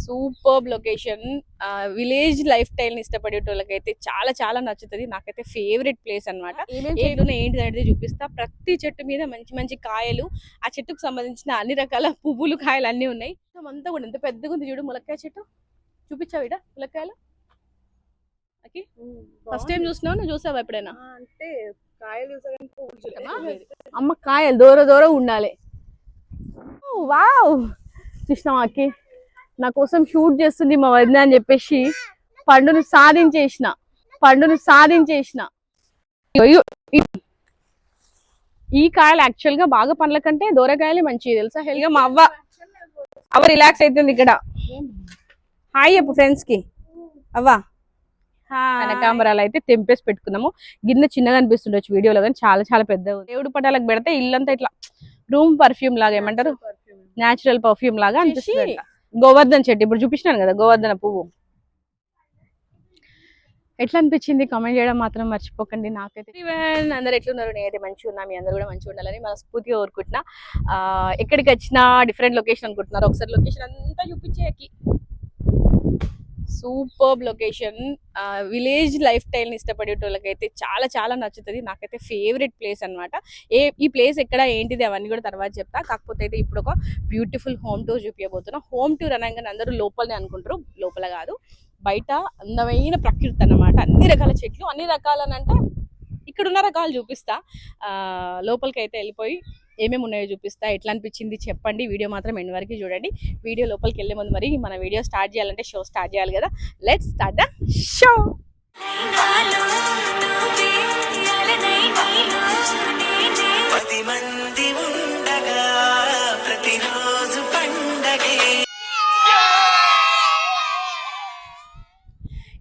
Superb location. Village life style ని ఇష్టపడేటోళ్ళకైతే చాలా చాలా నచ్చుతుంది. నాకైతే ఫేవరెట్ ప్లేస్ అనమాట. ఏమేమి ఏంటి అనేది చూపిస్తా. ప్రతి చెట్టు మీద మంచి మంచి కాయలు, ఆ చెట్టుకు సంబంధించిన అన్ని రకాల పువ్వులు కాయలు అన్ని ఉన్నాయి. అంతా కూడా ఎంత పెద్దగా ఉంది చూడు. ములక్కాయ చెట్టు చూపించావు ఇడ ములక్కాయలు. ఫస్ట్ టైం చూసినావు, నువ్వు చూసావా ఎప్పుడైనా? అంటే కాయలు అమ్మ కాయలు దూర దూరం ఉండాలి. వావ్, చూసినావా అక్కి నా కోసం షూట్ చేస్తుంది మా వదిన అని చెప్పేసి పండుని సాధించేసిన. ఈ కాయలు యాక్చువల్ గా బాగా పండ్ల కంటే దూరకాయలే మంచిది తెలుసా. హెల్గా మా అవ్వ రిలాక్స్ అవుతుంది ఇక్కడ. హాయ్ చెప్పు ఫ్రెండ్స్ కి. అవ్వా కనకాంబరాలు అయితే తెంపేసి పెట్టుకున్నాము. గిన్నె చిన్నగా అనిపిస్తుండొచ్చు వీడియోలో, కానీ చాలా చాలా పెద్దగా. దేవుడు పటాలకు పెడితే ఇల్లంతా ఇట్లా రూమ్ పర్ఫ్యూమ్ లాగా, ఏమంటారు న్యాచురల్ పర్ఫ్యూమ్ లాగా అనిపిస్తుంది. గోవర్ధన్ చెట్టు ఇప్పుడు చూపించినాను కదా, గోవర్ధన పువ్వు. ఎట్లా అనిపించింది కామెంట్ చేయడం మాత్రం మర్చిపోకండి. నాకైతే అందరు ఎట్లున్నారు, నేనైతే మంచిగా ఉన్నా, మీ అందరు కూడా మంచిగా ఉండాలని మనస్ఫూర్తిగా కోరుకుంటున్నా. ఎక్కడికి వచ్చినా డిఫరెంట్ లొకేషన్ అనుకుంటున్నారు, ఒకసారి లొకేషన్ అంతా చూపించేకి. Superb location. Village life style ని ఇష్టపడేటోళ్ళకైతే చాలా చాలా నచ్చుతుంది. నాకైతే ఫేవరెట్ ప్లేస్ అనమాట. ఈ ప్లేస్ ఎక్కడ ఏంటిది అవన్నీ కూడా తర్వాత చెప్తా. కాకపోతే అయితే ఇప్పుడు ఒక బ్యూటిఫుల్ హోమ్ టూర్ చూపించబోతున్నా. హోమ్ టూర్ అనగానే అందరూ లోపలనే అనుకుంటారు, లోపల కాదు, బయట అందమైన ప్రకృతి అన్నమాట. అన్ని రకాల చెట్లు, అన్ని రకాలనంటే ఇక్కడ ఉన్న రకాలు చూపిస్తా. లోపలికి అయితే వెళ్ళిపోయి ఏమేమి ఉన్నాయో చూపిస్తా. ఎట్లా అనిపించింది చెప్పండి. వీడియో మాత్రం ఎండ్ వరకు చూడండి. వీడియో లోపలికి వెళ్ళే ముందు మరి మన వీడియో స్టార్ట్ చేయాలంటే షో స్టార్ట్ చేయాలి కదా. Let's start the show.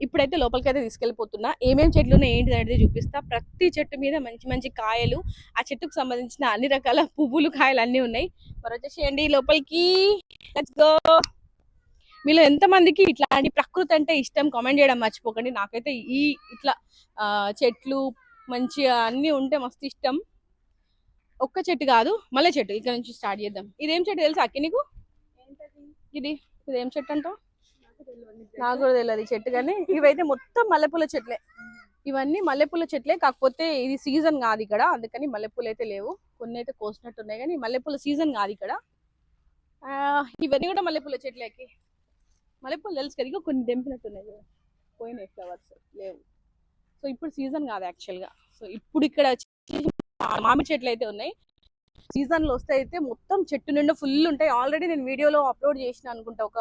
ఇప్పుడైతే లోపలికి అయితే తీసుకెళ్ళిపోతున్నా. ఏమేమి చెట్లు ఉన్నాయి ఏంటి అనేది చూపిస్తా. ప్రతి చెట్టు మీద మంచి మంచి కాయలు, ఆ చెట్టుకు సంబంధించిన అన్ని రకాల పువ్వులు కాయలు అన్ని ఉన్నాయి. మరి వచ్చేసేయండి లోపలికి. Let's go. మీలో ఎంతమందికి ఇట్లాంటి ప్రకృతి అంటే ఇష్టం కామెంట్ చేయడం మర్చిపోకండి. నాకైతే ఇట్లా చెట్లు మంచిగా అన్ని ఉంటే మస్తు ఇష్టం. ఒక్క చెట్టు కాదు, మల్లె చెట్టు. ఇక్కడ నుంచి స్టార్ట్ చేద్దాం. ఇదేం చెట్టు తెలుసా అక్కి నీకు? ఇదేం చెట్టు అంటావు? నాకు కూడా తెలియదు ఈ చెట్టు, కానీ ఇవైతే మొత్తం మల్లెపూల చెట్లే. ఇవన్నీ మల్లెపూల చెట్లే, కాకపోతే ఇది సీజన్ కాదు ఇక్కడ, అందుకని మల్లెపూలు అయితే లేవు. కొన్ని అయితే కోసినట్టు ఉన్నాయి, కానీ మల్లెపూల సీజన్ కాదు ఇక్కడ. ఇవన్నీ కూడా మల్లెపూల చెట్లేకి. మల్లెపూలు తెలుసు కదా, కొన్ని తెంపినట్టున్నాయి కదా, పోయినాయి ఫ్లవర్స్ లేవు. సో ఇప్పుడు సీజన్ కాదు యాక్చువల్గా. సో ఇప్పుడు ఇక్కడ మామిడి చెట్లు అయితే ఉన్నాయి. సీజన్లో వస్తే అయితే మొత్తం చెట్టు నిండా ఫుల్ ఉంటాయి. ఆల్రెడీ నేను వీడియోలో అప్లోడ్ చేసిన అనుకుంటా, ఒక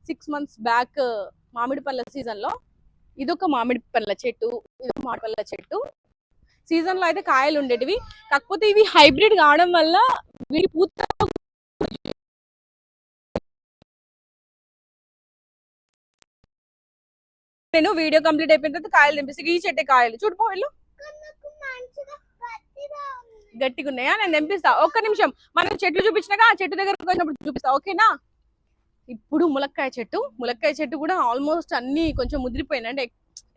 6 months బ్యాక్ మామిడి పళ్ళ సీజన్ లో. ఇదొక మామిడి పళ్ళ చెట్టు, ఇదొక మామిడి పళ్ళ చెట్టు. సీజన్ లో అయితే కాయలు ఉండేటివి, కాకపోతే ఇవి హైబ్రిడ్ కావడం వల్ల వీటి పూత నేను వీడియో కంప్లీట్ అయిపోయిన తర్వాత కాయలు తెంపిస్తే ఈ చెట్టే కాయలు చూడుపో. వెళ్ళు, గట్టిగా ఉన్నాయా? నేను తెంపిస్తా. ఒక్క నిమిషం, మనం చెట్లు చూపించినాక ఆ చెట్టు దగ్గరకు వచ్చినప్పుడు చూపిస్తా, ఓకేనా? ఇప్పుడు ములక్కాయ చెట్టు కూడా ఆల్మోస్ట్ అన్ని కొంచెం ముదిరిపోయినాయి. అంటే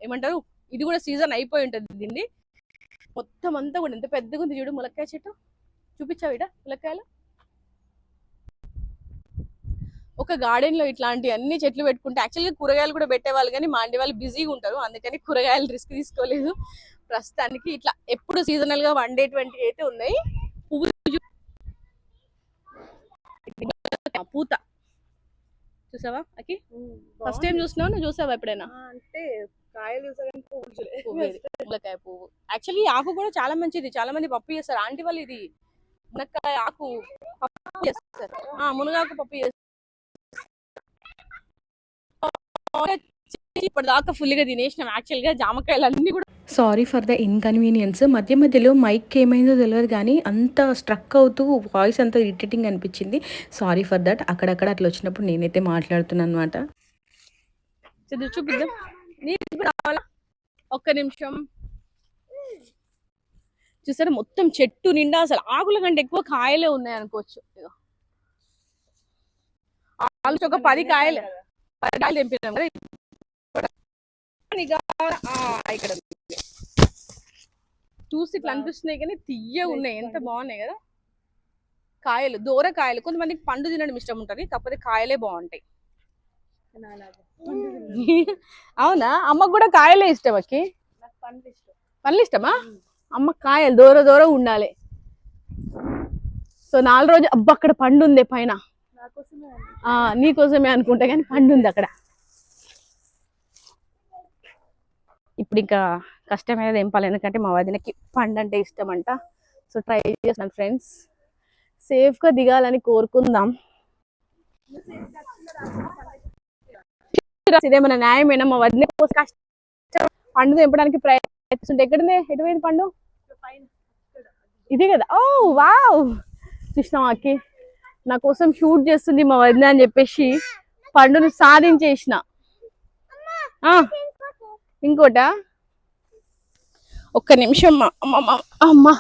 ఏమంటారు, ఇది కూడా సీజన్ అయిపోయి ఉంటుంది దీన్ని. మొత్తం అంతా కూడా ఎంత పెద్దగా ఉంది చూడు. ములక్కాయ చెట్టు చూపించావు ఇడ. ములక్కాయలు ఒక గార్డెన్ లో ఇట్లాంటి అన్ని చెట్లు పెట్టుకుంటే, యాక్చువల్గా కూరగాయలు కూడా పెట్టేవాళ్ళు, కానీ మా వాళ్ళు బిజీగా ఉంటారు, అందుకని కూరగాయలు రిస్క్ తీసుకోలేదు. ప్రస్తుతానికి ఇట్లా ఎప్పుడు సీజనల్ గా వండేటువంటి అయితే ఉన్నాయి. పూత చూసావా అకి? ఫస్ట్ టైం చూసినావు, నువ్వు చూసావా ఎప్పుడైనా? అంటే కాయలు మునక్కాయ పువ్వు యాక్చువల్లీ ఆకు కూడా చాలా మంచిది. చాలా మంది పప్పు చేస్తారు. ఆంటీ వాళ్ళు ఇది మునక్కాయ ఆకు పప్పు చేస్తారు. మునగాకు పప్పు చేస్తారు. ఇప్పటిదాకా ఫుల్గా తినేసినాం. యాక్చువల్గా జామకాయలు అన్ని కూడా. Sorry for the inconvenience. మధ్య మధ్యలో మైక్ ఏమైందో తెలియదు, కానీ అంత స్ట్రక్ అవుతూ వాయిస్ అంతా ఇరిటేటింగ్ అనిపించింది. Sorry for that. అక్కడక్కడ అట్లా వచ్చినప్పుడు నేనైతే మాట్లాడుతున్నాను అనమాట. చూపిద్దాం. ఒక్క నిమిషం. చూసారా, మొత్తం చెట్టు నిండా అసలు ఆకుల కంటే ఎక్కువ కాయలే ఉన్నాయి అనుకోవచ్చు. ఒక 10 కాయలు తెంపినాం కదా ఇక్కడ. చూసి ఇట్లా అనిపిస్తున్నాయి, కానీ తియ్య ఉన్నాయి. ఎంత బాగున్నాయి కదా కాయలు, దూర కాయలు. కొంతమందికి పండు తినడం ఇష్టం ఉంటుంది, కాకపోతే కాయలే బాగుంటాయి. అవునా, అమ్మకు కూడా కాయలే ఇష్టం అక్కి. నాకు పండ్లు ఇష్టం. పండ్లు ఇష్టమా? అమ్మ కాయలు దూరం ఉండాలి. సో 4 రోజులు అబ్బా అక్కడ పండు ఉంది పైన. నీకోసమే అనుకుంటా కానీ పండు ఉంది అక్కడ. ఇప్పుడు ఇంకా కష్టమైనది ఏం పాలి, ఎందుకంటే మా వదినకి పండు అంటే ఇష్టం అంట. సో ట్రై చేస్తున్నాను ఫ్రెండ్స్, సేఫ్గా దిగాలని కోరుకుందాం. ఇదేమన్నా న్యాయమేనా? మా వదిన పండు తెంపడానికి ప్రయత్నిస్తుంటే ఎక్కడుంది, ఎటువైంది పండు? ఇదే కదా. ఓ వావ్, చూసినాం అక్కి నా కోసం షూట్ చేస్తుంది మా వదిన అని చెప్పేసి పండును సాధించేసిన. ఇంకోట ఒక్క నిమిషం అమ్మా.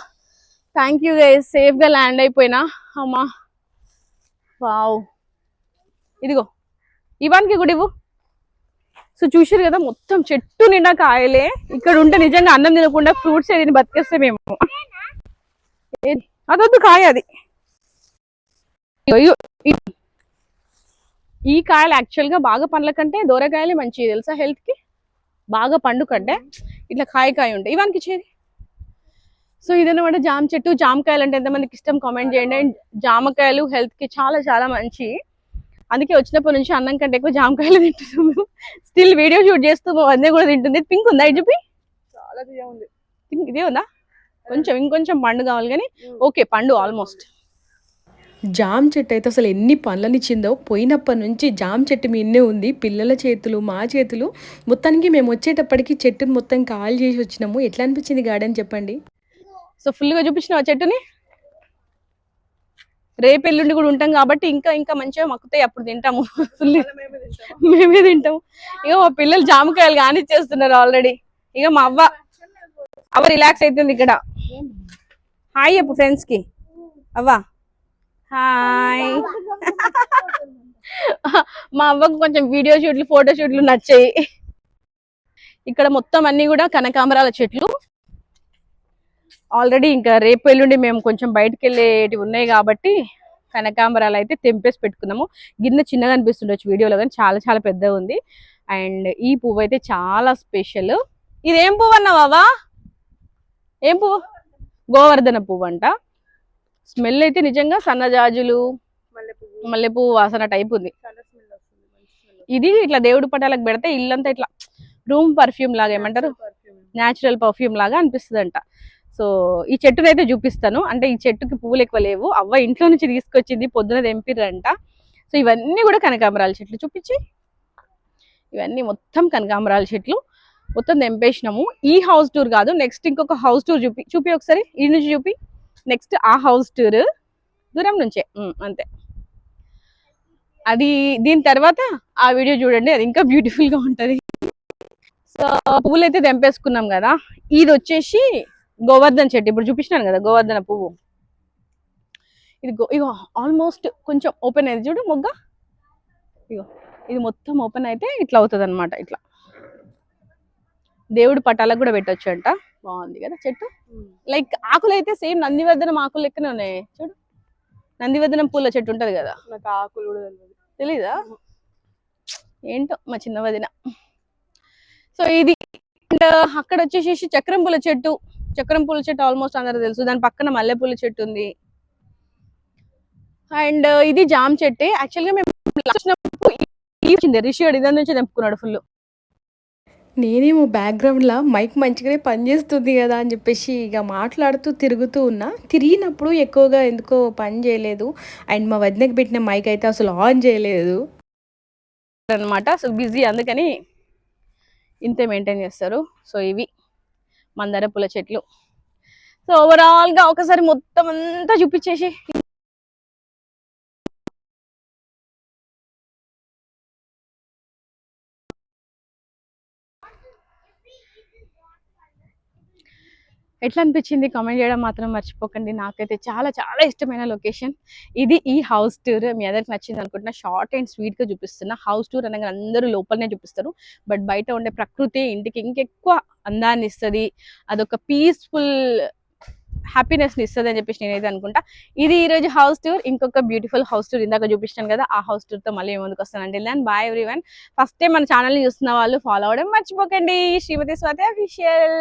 థ్యాంక్ యూ గైస్, సేఫ్ గా ల్యాండ్ అయిపోయినా. అమ్మా వావ్, ఇదిగో ఇవానికి కూడా ఇవ్వు. సో చూసారు కదా, మొత్తం చెట్టు నిండా కాయలే. ఇక్కడ ఉంటే నిజంగా అన్నం తినకుండా ఫ్రూట్స్ ఏది బతికేస్తే మేము. అదొద్దు కాయ అది. ఈ కాయలు యాక్చువల్ గా బాగా పండ్ల కంటే దూరకాయలే మంచిది తెలుసా హెల్త్ కి. బాగా పండు కంటే ఇట్లా కాయ ఉంటాయి. ఇవానికి చేది. సో ఇదన్నమాట జామ చెట్టు. జామకాయలు అంటే ఎంతమందికి ఇష్టం కామెంట్ చేయండి. అండ్ జామకాయలు హెల్త్ కి చాలా చాలా మంచి. అందుకే వచ్చినప్పటి నుంచి అన్నం కంటే ఎక్కువ జామకాయలు తింటున్నాము. స్టిల్ వీడియో షూట్ చేస్తూ అన్నీ కూడా తింటుంది. పింక్ ఉందా ఇది చూపి? చాలా తీయ ఉంది. పింక్ ఇదే ఉందా? కొంచెం ఇంకొంచెం పండు కావాలి కానీ ఓకే పండు ఆల్మోస్ట్. జామ చెట్టు అయితే అసలు ఎన్ని పండ్లనిచ్చిందో. పోయినప్పటి నుంచి జామ చెట్టు మీదనే ఉంది. పిల్లల చేతులు, మా చేతులు. మొత్తానికి మేము వచ్చేటప్పటికి చెట్టును మొత్తం కాల్ చేసి వచ్చినాము. ఎట్లా అనిపించింది గార్డెన్ చెప్పండి. సో ఫుల్గా చూపించిన చెట్టుని. రేపు ఎల్లుండి కూడా ఉంటాం కాబట్టి ఇంకా ఇంకా మంచిగా మక్కుతాయి, అప్పుడు తింటాము. ఫుల్ మేమే తింటాము. ఇక మా పిల్లలు జామకాయలు కానిచ్చేస్తున్నారు ఆల్రెడీ. ఇక మా అవ్వ రిలాక్స్ అవుతుంది ఇక్కడ. హాయ్ చెప్పు ఫ్రెండ్స్ కి. అవ్వ హాయ్. మా అవ్వకు కొంచెం వీడియో షూట్లు, ఫోటో షూట్లు నచ్చాయి. ఇక్కడ మొత్తం అన్ని కూడా కనకాంబరాల చెట్లు. ఆల్రెడీ ఇంకా రేపు ఎల్లుండి మేము కొంచెం బయటకు వెళ్ళేటివి ఉన్నాయి కాబట్టి కనకాంబరాలు అయితే తెంపేసి పెట్టుకున్నాము. గిన్నె చిన్నగా అనిపిస్తుండొచ్చు వీడియోలో కానీ చాలా చాలా పెద్దగా ఉంది. అండ్ ఈ పువ్వు అయితే చాలా స్పెషల్. ఇదేం పువ్వు అన్నావా? ఏం పువ్వు? గోవర్ధన పువ్వు అంట. స్మెల్ అయితే నిజంగా సన్నజాజులు, మల్లెపువ్వు వాసన టైప్ ఉంది. ఇది ఇట్లా దేవుడి పటాలకు పెడితే ఇల్లంతా ఇట్లా రూమ్ పర్ఫ్యూమ్ లాగా, ఏమంటారు, న్యాచురల్ పర్ఫ్యూమ్ లాగా అనిపిస్తుంది అంట. సో ఈ చెట్టును అయితే చూపిస్తాను. అంటే ఈ చెట్టుకి పువ్వులు ఎక్కువ లేవు, అవ్వ ఇంట్లో నుంచి తీసుకొచ్చింది, పొద్దున తెంపిర్రంట. సో ఇవన్నీ కూడా కనకాంబరాల చెట్లు. చూపించి, ఇవన్నీ మొత్తం కనకాంబరాల చెట్లు. మొత్తం తెంపేసినాము. ఈ హౌస్ టూర్ కాదు, నెక్స్ట్ ఇంకొక హౌస్ టూర్ చూపి ఒకసారి. ఈ నుంచి చూపి, నెక్స్ట్ ఆ హౌస్ టూర్ దూరం నుంచే అంతే. అది దీని తర్వాత ఆ వీడియో చూడండి, అది ఇంకా బ్యూటిఫుల్ గా ఉంటది. సో పువ్వులు అయితే తెంపేసుకున్నాం కదా. ఇది వచ్చేసి గోవర్ధన చెట్టు. ఇప్పుడు చూపించినాను కదా గోవర్ధన పువ్వు. ఇది ఇగో ఆల్మోస్ట్ కొంచెం ఓపెన్ అయింది చూడు మొగ్గ. ఇగో ఇది మొత్తం ఓపెన్ అయితే ఇట్లా అవుతుంది అనమాట. ఇట్లా దేవుడి పటాలకు కూడా పెట్టొచ్చు అంట. బాగుంది కదా చెట్టు. లైక్ ఆకులు అయితే సేమ్ నందివర్ధనం ఆకులు లెక్కనే ఉన్నాయి చూడు. నందివర్ధనం పూల చెట్టు ఉంటది కదా, నాకు ఆకులు కూడా తెలీదా? ఏంటో మా చిన్న వదిన. సో ఇది అక్కడ వచ్చేసి చక్రం పూల చెట్టు. చక్రం పూల చెట్టు ఆల్మోస్ట్ అందరూ తెలుసు. దాని పక్కన మల్లెపూల చెట్టు ఉంది. అండ్ ఇది జామ్ చెట్టే. యాక్చువల్గా మేము రిషి ఇదాని నుంచి తెంపుకున్నాడు ఫుల్. నేనేమో బ్యాక్గ్రౌండ్లో మైక్ మంచిగానే పనిచేస్తుంది కదా అని చెప్పేసి ఇక మాట్లాడుతూ తిరుగుతూ ఉన్నా. తిరిగినప్పుడు ఎక్కువగా ఎందుకో పని చేయలేదు. అండ్ మా వదినకి పెట్టిన మైక్ అయితే అసలు ఆన్ చేయలేదు అనమాట. సో బిజీ, అందుకని ఇంతే మెయింటైన్ చేస్తారు. సో ఇవి మందార పూల చెట్లు. సో ఓవరాల్ గా ఒకసారి మొత్తం అంతా చూపించేసి ఎట్లా అనిపించింది కామెంట్ చేయడం మాత్రం మర్చిపోకండి. నాకైతే చాలా చాలా ఇష్టమైన లొకేషన్ ఇది. ఈ హౌస్ టూర్ మీ అందరికి నచ్చింది అనుకుంటున్నా. షార్ట్ అండ్ స్వీట్ గా చూపిస్తున్నా. హౌస్ టూర్ అనగా అందరూ లోపలనే చూపిస్తారు, బట్ బయట ఉండే ప్రకృతి ఇంటికి ఇంకెక్కువ అందాన్ని ఇస్తుంది. అదొక పీస్ఫుల్ హ్యాపీనెస్ని ఇస్తుంది అని చెప్పేసి నేనైతే అనుకుంటా. ఇది ఈ రోజు హౌస్ టూర్. ఇంకొక బ్యూటిఫుల్ హౌస్ టూర్ ఇందాక చూపిస్తాను కదా, ఆ హౌస్ టూర్తో మళ్ళీ ముందుకు వస్తానండి. దాని బాయ్ ఎవ్రీవన్. ఫస్ట్ టైం మన ఛానల్ని చూస్తున్న వాళ్ళు ఫాలో అవ్వడం మర్చిపోకండి. శ్రీమతి స్వాతి అఫీషియల్.